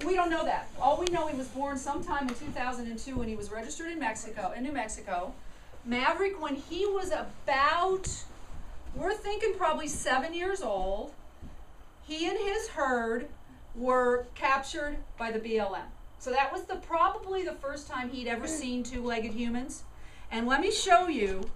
we don't know that. All we know, he was born sometime in 2002 when he was registered in New Mexico. Maverick, when he was about, we're thinking probably 7 years old, he and his herd were captured by the BLM. So that was probably the first time he'd ever seen two-legged humans. And let me show you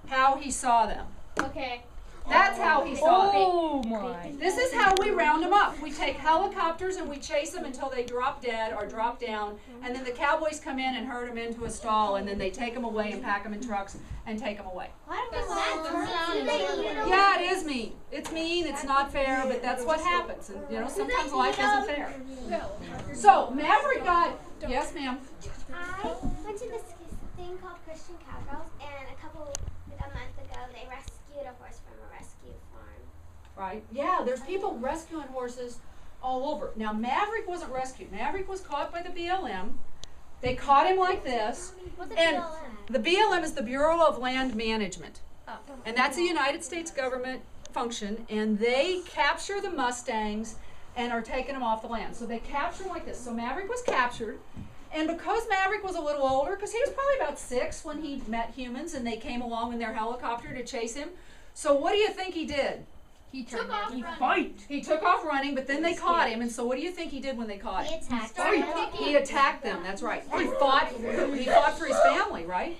how he saw them. Okay. That's how he saw them. Oh my. This is how we round them up. We take helicopters and we chase them until they drop dead or drop down, and then the cowboys come in and herd them into a stall, and then they take them away and pack them in trucks and take them away. Yeah, it is mean. It's mean, it's not fair, but that's what happens. And, you know, sometimes life isn't fair. So, Maverick got, yes ma'am? I went to this thing called Christian Cowgirls, and a month ago, they rescued a horse from a rescue farm. Right? Yeah, there's people rescuing horses all over. Now, Maverick wasn't rescued. Maverick was caught by the BLM. They caught him like this. What's a And BLM? the BLM is the Bureau of Land Management. And that's a United States government function, and they capture the Mustangs and are taking them off the land. So they capture them like this. So Maverick was captured, and because Maverick was a little older, because he was probably about 6 when he met humans and they came along in their helicopter to chase him. So what do you think he did? He took off Fight. He took off running, but then they caught him, and so what do you think he did when they caught He him? attacked He attacked them, that's right. He fought for his family, right?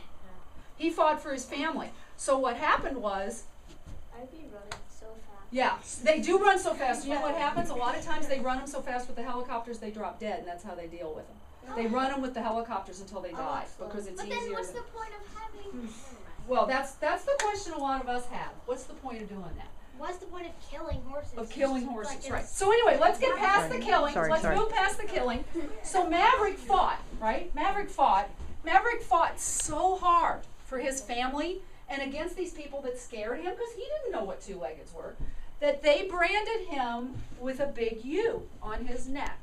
He fought for his family. So what happened was, I'd be running so fast. yeah, they do run so fast. You know what happens? A lot of times they run them so fast with the helicopters they drop dead, and that's how they deal with them. They run them with the helicopters until they die because it's But easier. then what's the point of having... Well, that's the question a lot of us have. What's the point of doing that? What's the point of killing horses? Of killing horses, Like right. it's- So anyway, let's get past the killing. Sorry, Let's sorry. move past the killing. So Maverick fought, right? Maverick fought so hard for his family and against these people that scared him because he didn't know what two-leggeds were, that they branded him with a big U on his neck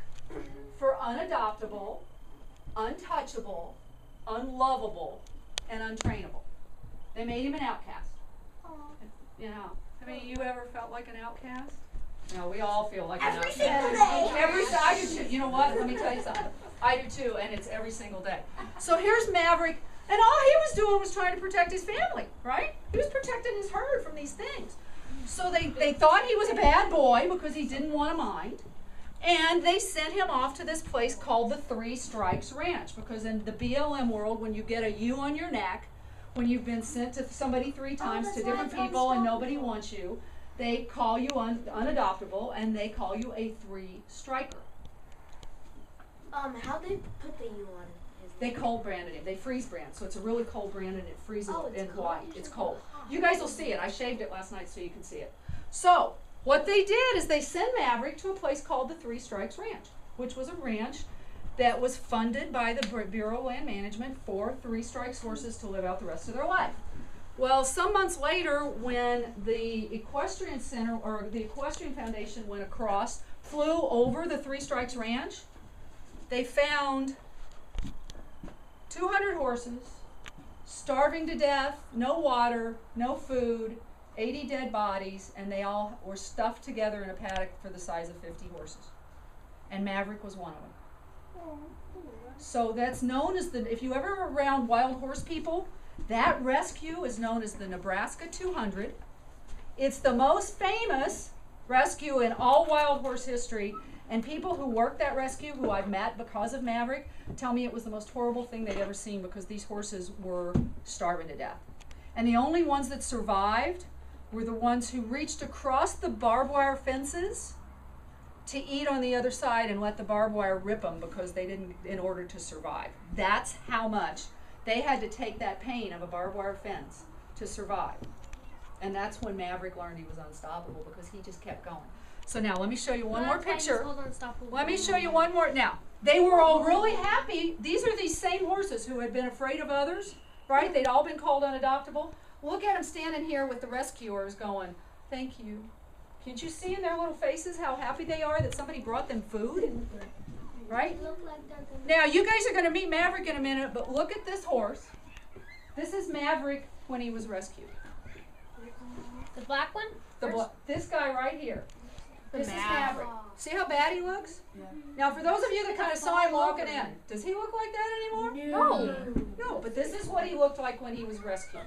for unadoptable, untouchable, unlovable, and untrainable. They made him an outcast. You know, have any of you ever felt like an outcast? No, we all feel like an outcast. I do too. You know what? Let me tell you something. I do too, and it's every single day. So here's Maverick, and all he was doing was trying to protect his family, right? He was protecting his herd from these things. So they thought he was a bad boy because he didn't want to mind. And they sent him off to this place called the Three Strikes Ranch, because in the BLM world, when you get a U on your neck, when you've been sent to somebody 3 times to different people and nobody wants you, they call you unadoptable and they call you a 3-striker. How they put the U on his They cold branded him. They freeze brand. So it's a really cold brand and it freezes Oh, it's in cold. white. It's cold. You guys will see it. I shaved it last night so you can see it. So what they did is they sent Maverick to a place called the Three Strikes Ranch, which was a ranch that was funded by the Bureau of Land Management for 3 strikes horses to live out the rest of their life. Well, some months later, when the Equestrian Center or the Equestrian Foundation went across, flew over the Three Strikes Ranch, they found 200 horses, starving to death, no water, no food, 80 dead bodies, and they all were stuffed together in a paddock for the size of 50 horses. And Maverick was one of them. So that's known as if you ever are around wild horse people, that rescue is known as the Nebraska 200. It's the most famous rescue in all wild horse history, and people who worked that rescue, who I've met because of Maverick, tell me it was the most horrible thing they'd ever seen because these horses were starving to death. And the only ones that survived were the ones who reached across the barbed wire fences to eat on the other side and let the barbed wire rip them because they didn't, in order to survive. That's how much they had to take that pain of a barbed wire fence to survive. And that's when Maverick learned he was unstoppable because he just kept going. So now let me show you one more picture. Let me show you one more. Now, they were all really happy. These are these same horses who had been afraid of others, right? They'd all been called unadoptable. Look at them standing here with the rescuers going, thank you. Can't you see in their little faces how happy they are that somebody brought them food? Right? Now, you guys are going to meet Maverick in a minute, but look at this horse. This is Maverick when he was rescued. The black one? This guy right here. This is Maverick. Maverick. See how bad he looks? Yeah. Now, for those of you that kind of saw him walking in, does he look like that anymore? No. No, but this is what he looked like when he was rescued.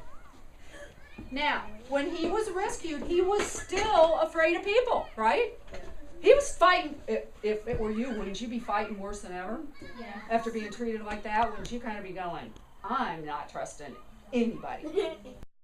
Now, when he was rescued, he was still afraid of people, right? He was fighting. If it were you, wouldn't you be fighting worse than ever? Yeah. After being treated like that, wouldn't you kind of be going, I'm not trusting anybody?